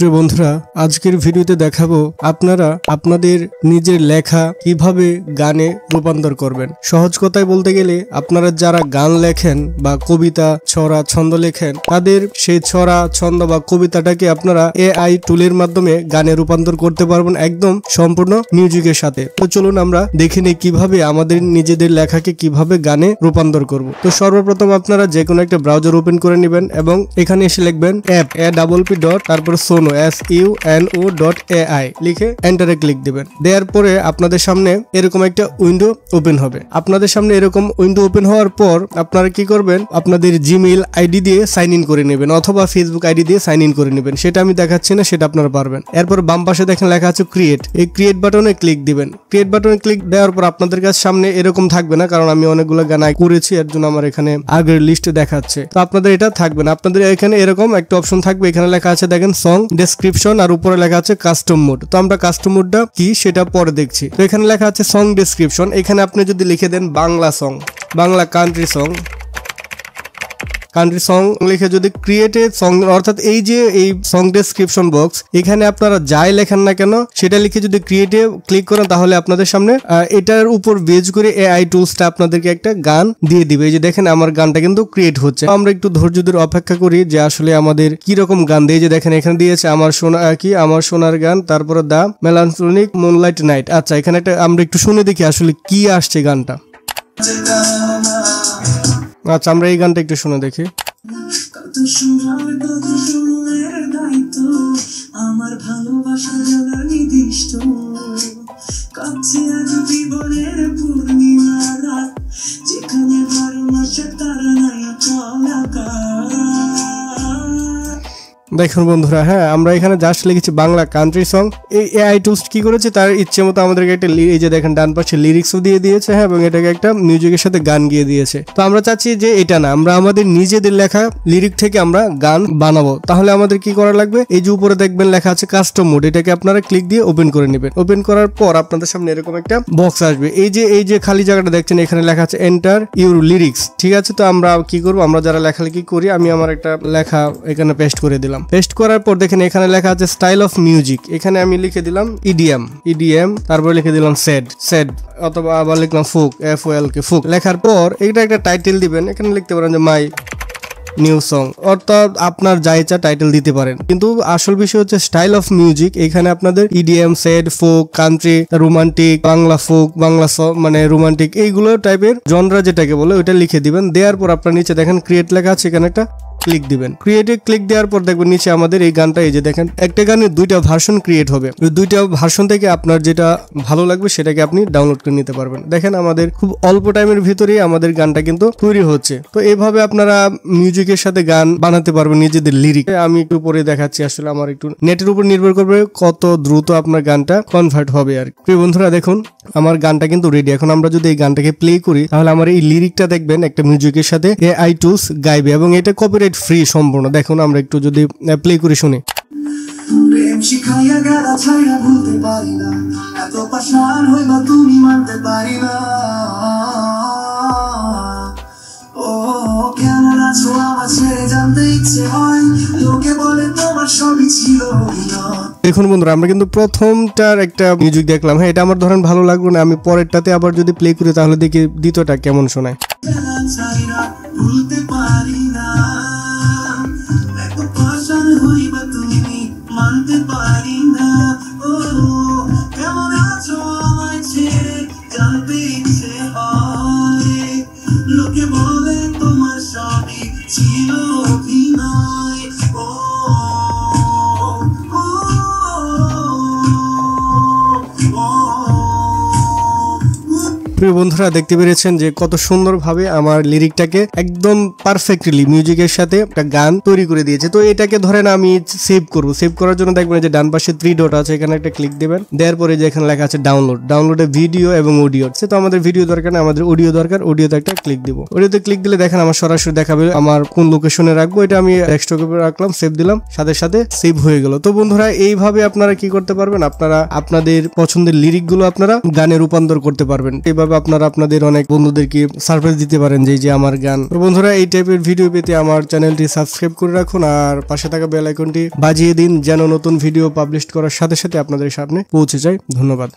প্রিয় বন্ধুরা, আজকের ভিডিওতে দেখাবো আপনারা আপনাদের নিজের লেখা কিভাবে গানে রূপান্তর করবেন। সহজ কথায় বলতে গেলে আপনারা যারা গান লেখেন বা কবিতা, ছড়া, ছন্দ লেখেন, তাদের সেই ছড়া, ছন্দ বা কবিতাটাকে আপনারা এআই টুলের মাধ্যমে গানে রূপান্তর করতে পারবেন একদম সম্পূর্ণ মিউজিকের সাথে। তো চলুন আমরা দেখে নিই কিভাবে আমাদের নিজেদের লেখাকে কিভাবে গানে রূপান্তর করব। তো সর্বপ্রথম আপনারা যে কোনো একটা ব্রাউজার ওপেন করে নেবেন এবং এখানে এসে লিখবেন অ্যাপ তারপর Suno SUNO.ai লিখে এন্টারে ক্লিক দিবেন। দেওয়ার পরে আপনাদের সামনে এরকম একটা উইন্ডো ওপেন হবে। আপনাদের সামনে এরকম উইন্ডো ওপেন হওয়ার পর আপনারা কি করবেন, আপনাদের জিমেইল আইডি দিয়ে সাইন ইন করে নেবেন অথবা ফেসবুক আইডি দিয়ে সাইন ইন করে নেবেন। সেটা আমি দেখাচ্ছি না, সেটা আপনারা পারবেন। এরপর বাম পাশে দেখেন লেখা আছে ক্রিয়েট, এই ক্রিয়েট বাটনে ক্লিক দিবেন। ক্রিয়েট বাটনে ক্লিক দেওয়ার পর আপনাদের কাছে সামনে এরকম থাকবে না, কারণ আমি অনেকগুলো গান করেছি, এর জন্য আমার এখানে আগের লিস্টে দেখাচ্ছে। তো আপনাদের এটা থাকবে না, আপনাদের এখানে এরকম একটা অপশন থাকবে। এখানে লেখা আছে দেখেন সং ডেসক্রিপশন, আর উপরে লেখা আছে কাস্টম মোড। তো আমরা কাস্টম মোডটা কি সেটা পরে দেখছি। তো এখানে লেখা আছে সং ডেসক্রিপশন, এখানে আপনি যদি লিখে দেন Bangla song, Bangla country song লিখে যদি ক্রিয়েটে সং, অর্থাৎ এই যে এই সং ডেসক্রিপশন বক্স, এখানে আপনারা যাই লেখেন না কেন সেটা লিখে যদি ক্রিয়েটে ক্লিক করেন, তাহলে আপনাদের সামনে এটার উপর বেজ করে এআই টুলসটা আপনাদেরকে একটা গান দিয়ে দিবে। এই যে দেখেন আমার গানটা কিন্তু ক্রিয়েট হচ্ছে। আমরা একটু ধৈর্য ধরে অপেক্ষা করি যে আসলে আমাদের কি রকম গান দিয়ে। যে দেখেন এখানে দিয়েছে আমার সোনার গান, তারপরে দা মেলানসোনিক মুনলাইট নাইট। আচ্ছা, এখানে একটা আমরা একটু শুনে দেখি আসলে কি আসছে গানটা। আচ্ছা, আমরা এই গানটা একটু শুনে দেখি। আমার ভালোবাসা জানা নির্দিষ্ট কাছে আজ জীবনের পূর্ণিমা রাত, যেখানে 12 মাসের তারা নাই চলাকা। দেখুন বন্ধুরা, হ্যাঁ আমরা এখানে জাস্ট লিখেছি বাংলা কান্ট্রি সং। এই এআই টুলস কি করেছে, তার ইচ্ছে মতো আমাদেরকে একটা এই যে দেখেন ডান পাশে লিরিক্সও দিয়ে দিয়েছে, হ্যাঁ, এবং এটাকে একটা মিউজিকের সাথে গান গিয়ে দিয়েছে। তো আমরা চাচ্ছি যে এটা না, আমরা আমাদের নিজেদের লেখা লিরিক থেকে আমরা গান বানাবো। তাহলে আমাদের কি করা লাগবে, এই যে উপরে দেখবেন লেখা আছে কাস্টম মোড, এটাকে আপনারা ক্লিক দিয়ে ওপেন করে নেবেন। ওপেন করার পর আপনাদের সামনে এরকম একটা বক্স আসবে। এই যে খালি জায়গাটা দেখছেন, এখানে লেখা আছে এন্টার ইউর লিরিক্স। ঠিক আছে, তো আমরা কি করবো, আমরা যারা লেখালেখি করি, আমি আমার একটা লেখা এখানে পেস্ট করে দিলাম। পেস্ট করার পর দেখেন এখানে লেখা আছে স্টাইল অফ মিউজিক, এখানে আমি লিখে দিলাম ইডিএম, তারপরে লিখে দিলাম সেড অথবা আবার লিখলাম ফোক, FOLK ফোক। লেখার পর এটা একটা টাইটেল দিবেন। এখানে লিখতে পারেন যে মাই নিউ সং, অর্থাৎ আপনার যা ইচ্ছা টাইটেল দিতে পারেন, কিন্তু আসল বিষয় হচ্ছে স্টাইল অফ মিউজিক। এখানে আপনাদের EDM, sad, folk, country, romantic, Bangla folk, Bangla মানে রোমান্টিক, এইগুলো টাইপের জনরা যেটাকে বলে ওইটা লিখে দিবেন। দেওয়ার পর আপনার নিচে দেখেন ক্রিয়েট লেখা আছে, এখানে একটা ক্লিক দিবেন। ক্রিয়েটে ক্লিক দেওয়ার পর দেখবেন নিচে আমাদের এই গানটা, এই যে দেখেন একটা গানের 2টা ভার্সন ক্রিয়েট হবে। ওই 2টা ভার্সন থেকে আপনার যেটা ভালো লাগবে সেটাকে আপনি ডাউনলোড করে নিতে পারবেন। দেখেন আমাদের খুব অল্প টাইমের ভিতরেই আমাদের গানটা কিন্তু তৈরি হচ্ছে। তো এইভাবে আপনারা মিউজিকের সাথে গান বানাতে পারবেন নিজেদের লিরিক। আমি একটু পরে দেখাচ্ছি, আসলে আমার একটু নেটের উপর নির্ভর করবে কত দ্রুত আপনার গানটা কনভার্ট হবে আর। প্রিয় বন্ধুরা দেখুন আমার গানটা কিন্তু রেডি। এখন আমরা যদি এই গানটাকে প্লে করি, তাহলে আমার এই লিরিকটা দেখবেন একটা মিউজিকের সাথে এআই টুলস গাইবে, এবং এটা কপিরাইট ফ্রি সম্পূর্ণ। দেখুন আমরা একটু যদি প্লে করে শুনি। প্রেম শিখাইয়া গেলা ছাইরা ভুলতে পারি না, এত পাশান হইবা তুমি মানতে পারি না, ও কেমন আছো আমার ছেড়ে জানতে ইচ্ছে হয়, লোকে বলে তোমার সবই ছিল। দেখুন বন্ধুরা, আমরা কিন্তু প্রথমটার একটা মিউজিক দেখলাম, হ্যাঁ এটা আমার ধরেন ভালো লাগলো না, আমি পরেরটাতে আবার যদি প্লে করি তাহলে দেখি দ্বিতীয়টা কেমন শোনায়। ভুলতে পারি না, মানতে পারি না, ও কেমন আছো আমায় ছেড়ে জানতে ইচ্ছে হয়, লোকে বলে তোমার সবই ছিল অভিনয়, ও প্রিয় বন্ধুরা দেখতে পেরেছেন যে কত সুন্দরভাবে আমার লিরিকটাকে একদম পারফেক্টলি মিউজিকের সাথে একটা গান তৈরি করে দিয়েছে। তো এটাকে ধরেন আমি সেভ করব। সেভ করার জন্য দেখবেন যে ডান পাশে 3 ডট আছে, এখানে একটা ক্লিক দিবেন। দেওয়ার পরে যে এখানে লেখা আছে ডাউনলোডে ভিডিও এবং অডিও। তো আমাদের ভিডিও দরকার না, আমাদের অডিও দরকার। অডিওতে একটা ক্লিক দিব। অডিওতে ক্লিক দিলে দেখেন আমার সরাসরি দেখাবে আমার কোন লোকেশনে রাখবো। এটা আমি ডেস্কটপে রাখলাম, সেভ দিলাম, সাথে সাথে সেভ হয়ে গেল। তো বন্ধুরা এইভাবে আপনারা কি করতে পারবেন, আপনারা আপনাদের পছন্দের লিরিকগুলো আপনারা গানে রূপান্তর করতে পারবেন। এইভাবে এভাবে আপনারা আপনাদের অনেক বন্ধুদেরকে সারপ্রাইজ দিতে পারেন যে আমার গান। তো বন্ধুরা এই টাইপের ভিডিও পেতে আমার চ্যানেলটি সাবস্ক্রাইব করে রাখুন আর পাশে থাকা বেল আইকনটি বাজিয়ে দিন যেন নতুন ভিডিও পাবলিশ করার সাথে সাথে আপনাদের সামনে পৌঁছে যায়। ধন্যবাদ।